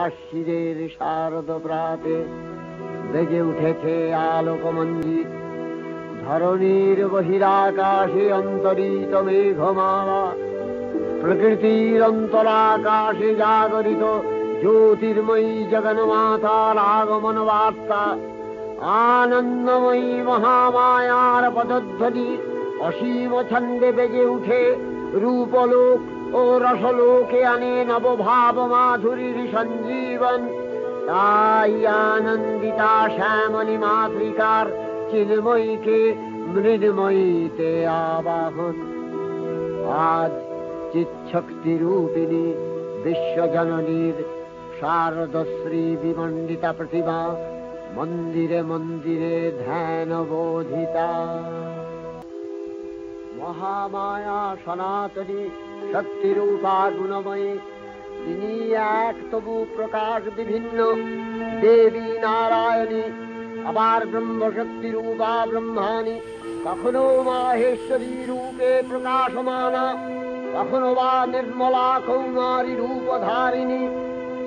আশ্বিনের শারদ প্রাতে বেজে উঠেছে আলোক মঞ্জিত। ধরণীর বহিরাকাশে অন্তরিত মেঘমালা, প্রকৃতির অন্তরাকাশে জাগরিত জ্যোতির্ময়ী জগন্মাতার আগমন বার্তা। আনন্দময়ী মহামায়ার পদধ্বনি অসীম ছন্দে বেজে উঠে রূপলোক ও রসলোকে আনে নবভাব মাধুরীর সঞ্জীবন। তাই আনন্দিতা শ্যামলী মাতৃকার চিন্ময়ীকে মৃন্ময়ীতে আবাহন। আজ চিৎশক্তি রূপিণী বিশ্বজননীর শারদশ্রী বিমণ্ডিতা প্রতিমা মন্দিরে মন্দিরে ধ্যান বোধিতা। মহামায়া সনাতনী শক্তিরূপা গুণময়ী, তিনি এক তবু প্রকাশ বিভিন্ন দেবী নারায়ণী, আবার ব্রহ্মশক্তি রূপা ব্রহ্মাণী, কখনো মাহেশ্বরী রূপে প্রকাশমানা, কখনো বা নির্মলা কৌমারী রূপধারিণী।